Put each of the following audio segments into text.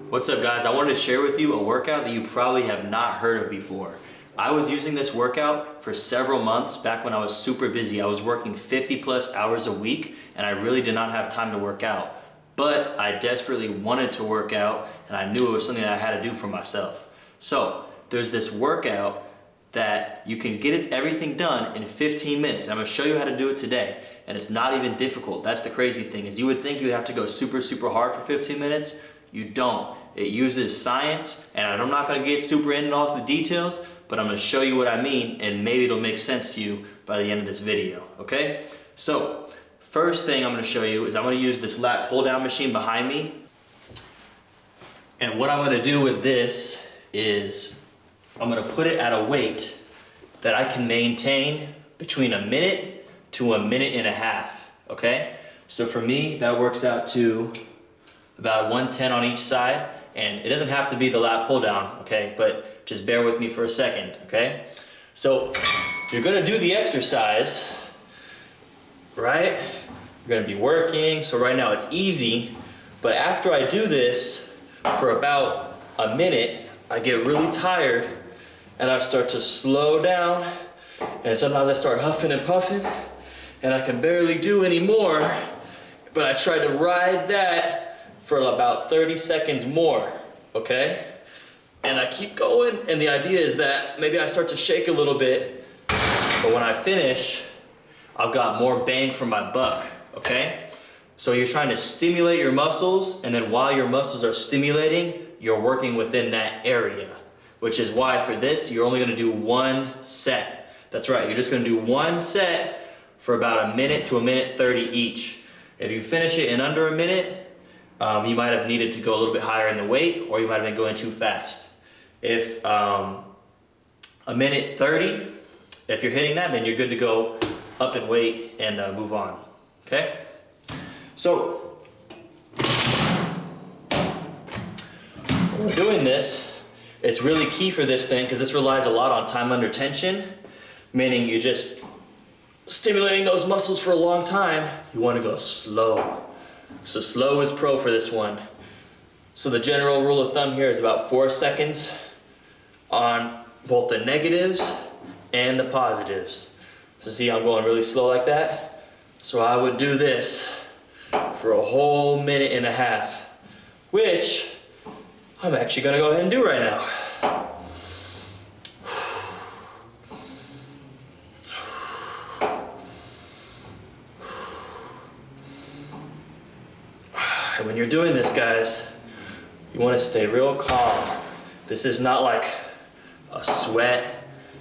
What's up guys, I wanted to share with you a workout that you probably have not heard of before. I was using this workout for several months back when I was super busy. I was working 50+ hours a week and I really did not have time to work out. But I desperately wanted to work out and I knew it was something that I had to do for myself. So there's this workout that you can get everything done in 15 minutes. I'm gonna show you how to do it today. And it's not even difficult. That's the crazy thing, is you would think you have to go super hard for 15 minutes. You don't. It uses science, and I'm not gonna get super in and all to the details, but I'm gonna show you what I mean, and maybe it'll make sense to you by the end of this video, okay? So, first thing I'm gonna show you is I'm gonna use this lat pull down machine behind me. And what I'm gonna do with this is I'm gonna put it at a weight that I can maintain between a minute to a minute and a half, okay? So for me, that works out to about 110 on each side, and it doesn't have to be the lat pull down, okay? But just bear with me for a second, okay? So you're gonna do the exercise, right? You're gonna be working, so right now it's easy, but after I do this for about a minute, I get really tired and I start to slow down, and sometimes I start huffing and puffing and I can barely do any more, but I try to ride that for about 30 seconds more, okay? And I keep going, and the idea is that maybe I start to shake a little bit, but when I finish, I've got more bang for my buck, okay? So you're trying to stimulate your muscles, and then while your muscles are stimulating, you're working within that area, which is why for this, you're only gonna do one set. That's right, you're just gonna do one set for about a minute to a minute 30 each. If you finish it in under a minute, you might have needed to go a little bit higher in the weight, or you might have been going too fast. If a minute 30, if you're hitting that, then you're good to go up in weight and move on, okay? So, when we're doing this, it's really key for this thing because this relies a lot on time under tension, meaning you just stimulating those muscles for a long time. You want to go slow. So slow is pro for this one. So the general rule of thumb here is about 4 seconds on both the negatives and the positives. So see, I'm going really slow like that. So I would do this for a whole minute and a half, which I'm actually gonna go ahead and do right now. And when you're doing this, guys, you want to stay real calm. This is not like a sweat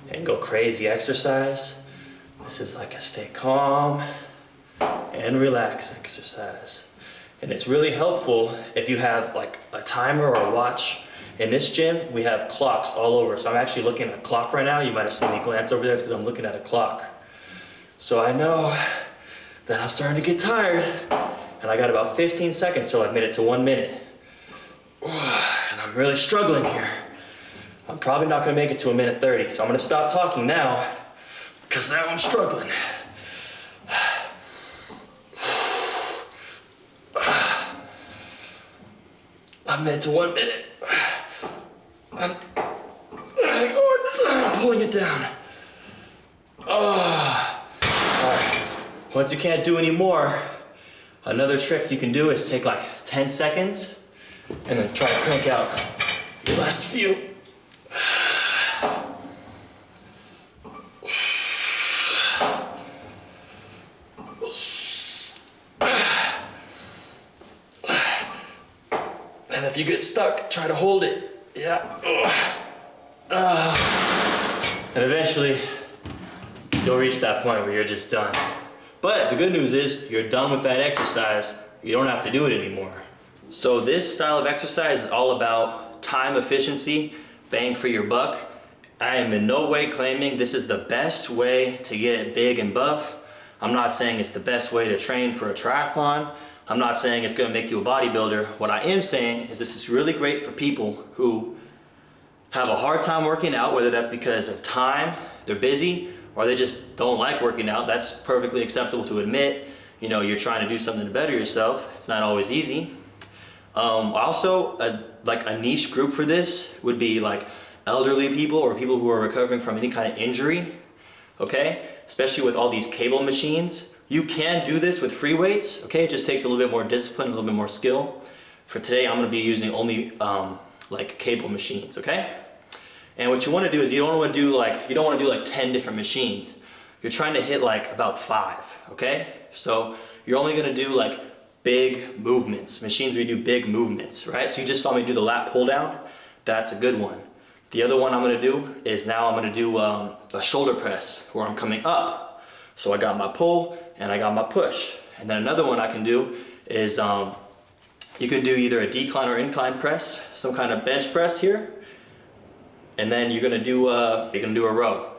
and go crazy exercise. This is like a stay calm and relax exercise. And it's really helpful if you have like a timer or a watch. In this gym, we have clocks all over. So I'm actually looking at a clock right now. You might have seen me glance over there because I'm looking at a clock. So I know that I'm starting to get tired. And I got about 15 seconds till I've made it to 1 minute. And I'm really struggling here. I'm probably not gonna make it to a minute 30, so I'm gonna stop talking now, because now I'm struggling. I've made it to 1 minute. I'm having a hard time pulling it down. All right, once you can't do any more, another trick you can do is take like 10 seconds and then try to crank out your last few. And if you get stuck, try to hold it. Yeah. And eventually, you'll reach that point where you're just done. But the good news is you're done with that exercise. You don't have to do it anymore. So this style of exercise is all about time efficiency, bang for your buck. I am in no way claiming this is the best way to get big and buff. I'm not saying it's the best way to train for a triathlon. I'm not saying it's gonna make you a bodybuilder. What I am saying is this is really great for people who have a hard time working out, whether that's because of time, they're busy, or they just don't like working out. That's perfectly acceptable to admit. You know, you're trying to do something to better yourself. It's not always easy. Also, a like a niche group for this would be like elderly people or people who are recovering from any kind of injury, okay? Especially with all these cable machines. You can do this with free weights, okay? It just takes a little bit more discipline, a little bit more skill. For today, I'm gonna be using only like cable machines, okay? And what you wanna do is you don't wanna do like 10 different machines. You're trying to hit like about 5, okay? So you're only gonna do like big movements, machines where you do big movements, right? So you just saw me do the lat pull down. That's a good one. The other one I'm gonna do is now I'm gonna do a shoulder press where I'm coming up. So I got my pull and I got my push. And then another one I can do is you can do either a decline or incline press, some kind of bench press here. And then you're gonna do a row.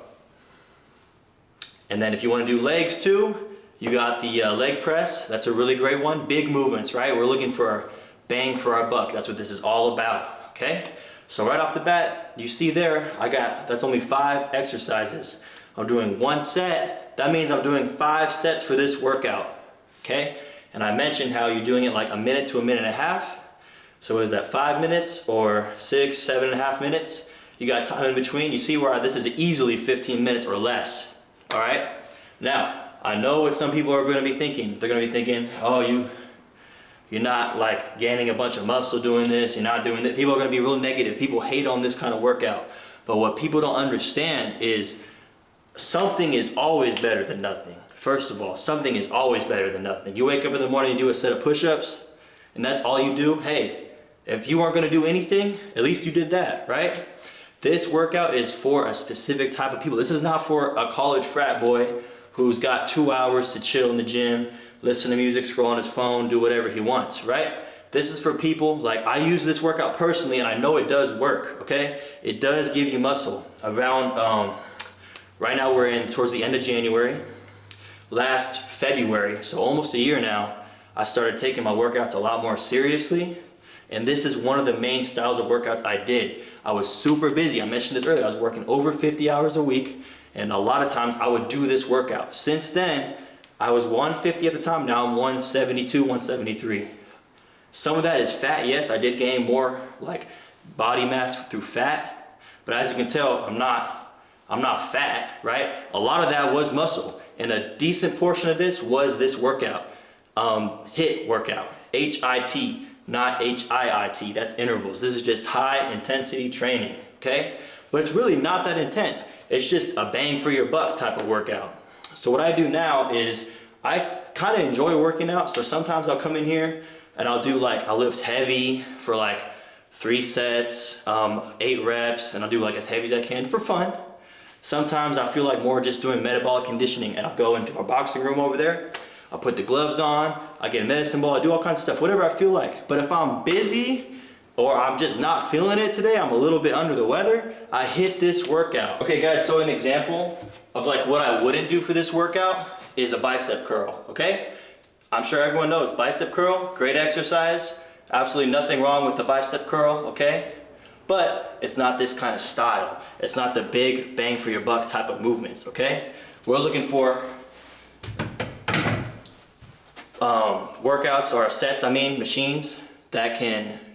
And then if you wanna do legs too, you got the leg press. That's a really great one. Big movements, right? We're looking for bang for our buck. That's what this is all about, okay? So right off the bat, you see there, that's only 5 exercises. I'm doing 1 set. That means I'm doing 5 sets for this workout, okay? And I mentioned how you're doing it like a minute to a minute and a half. So what is that, 5 minutes or 6, 7.5 minutes? You got time in between. You see where this is easily 15 minutes or less, all right? Now, I know what some people are gonna be thinking. They're gonna be thinking, oh, you're not like gaining a bunch of muscle doing this, you're not doing that. People are gonna be real negative. People hate on this kind of workout. But what people don't understand is something is always better than nothing. First of all, something is always better than nothing. You wake up in the morning and do a set of push-ups, and that's all you do. Hey, if you weren't gonna do anything, at least you did that, right? This workout is for a specific type of people. This is not for a college frat boy who's got 2 hours to chill in the gym, listen to music, scroll on his phone, do whatever he wants, right? This is for people, like I use this workout personally and I know it does work, okay? It does give you muscle. Around, right now we're towards the end of January. Last February, so almost a year now, I started taking my workouts a lot more seriously. And this is one of the main styles of workouts I did. I was super busy. I mentioned this earlier. I was working over 50 hours a week. And a lot of times I would do this workout. Since then, I was 150 at the time. Now I'm 172, 173. Some of that is fat. Yes, I did gain more like body mass through fat. But as you can tell, I'm not fat, right? A lot of that was muscle. And a decent portion of this was this workout. HIIT workout, H-I-T, not H-I-I-T. That's intervals. This is just high intensity training, okay? But it's really not that intense. It's just a bang for your buck type of workout. So what I do now is I kind of enjoy working out. So sometimes I'll come in here and I'll lift heavy for like 3 sets, 8 reps, and I'll do like as heavy as I can for fun. Sometimes I feel like more just doing metabolic conditioning, and I'll go into our boxing room over there. I'll put the gloves on, I get a medicine ball, I do all kinds of stuff, whatever I feel like. But if I'm busy, or I'm just not feeling it today, I'm a little bit under the weather, I hit this workout. Okay guys, so an example of like what I wouldn't do for this workout is a bicep curl, okay? I'm sure everyone knows bicep curl, great exercise, absolutely nothing wrong with the bicep curl, okay? But it's not this kind of style. It's not the big bang for your buck type of movements, okay? We're looking for workouts or sets, machines that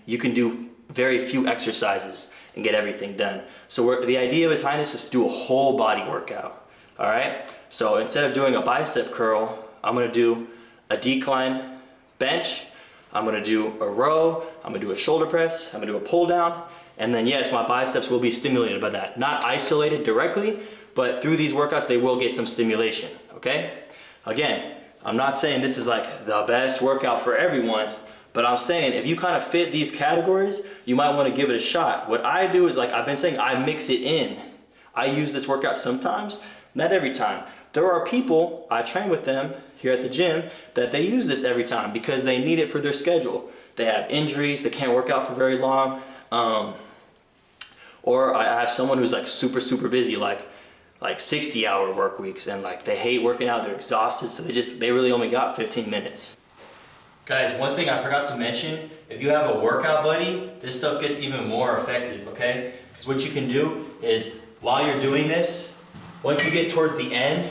you can do very few exercises and get everything done. So the idea behind this is to do a whole body workout, all right? So instead of doing a bicep curl, I'm gonna do a decline bench, I'm gonna do a row, I'm gonna do a shoulder press, I'm gonna do a pull down, and then yes, my biceps will be stimulated by that. Not isolated directly, but through these workouts, they will get some stimulation, okay? Again, I'm not saying this is like the best workout for everyone, but I'm saying if you kind of fit these categories, you might want to give it a shot. What I do is, like I've been saying, I mix it in. I use this workout sometimes, not every time. There are people, I train with them here at the gym, that they use this every time because they need it for their schedule. They have injuries, they can't work out for very long. Or I have someone who's like super busy, like 60-hour work weeks, and like they hate working out, they're exhausted, so they really only got 15 minutes. Guys, one thing I forgot to mention, if you have a workout buddy, this stuff gets even more effective, okay? Because what you can do is, while you're doing this, once you get towards the end,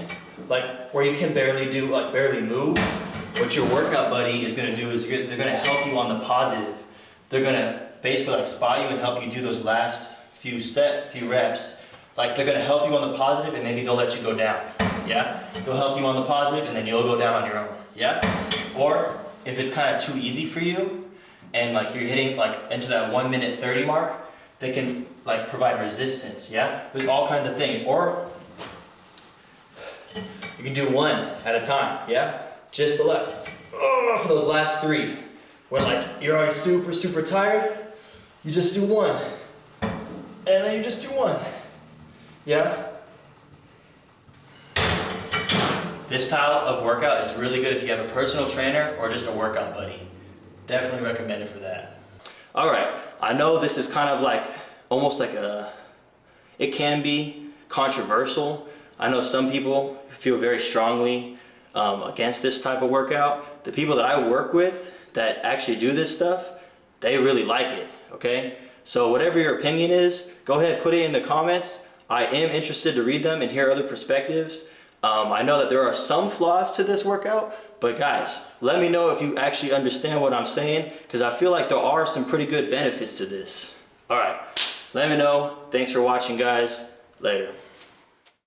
like where you can barely move, what your workout buddy is gonna do is they're gonna help you on the positive. They're gonna basically like spot you and help you do those last few reps. Like they're gonna help you on the positive and maybe they'll let you go down, yeah? They'll help you on the positive and then you'll go down on your own, yeah? Or if it's kind of too easy for you and like you're hitting like into that 1 minute 30 mark, they can like provide resistance, yeah? There's all kinds of things. Or you can do one at a time, yeah? Just the left. Oh, for those last 3. When like you're already super, super tired, you just do 1. And then you just do 1. Yeah? This style of workout is really good if you have a personal trainer or just a workout buddy. Definitely recommend it for that. All right, I know this is kind of like, almost like it can be controversial. I know some people feel very strongly against this type of workout. The people that I work with that actually do this stuff, they really like it, okay? So whatever your opinion is, go ahead, put it in the comments. I am interested to read them and hear other perspectives. I know that there are some flaws to this workout, but guys, let me know if you actually understand what I'm saying, because I feel like there are some pretty good benefits to this. All right, let me know. Thanks for watching, guys. Later.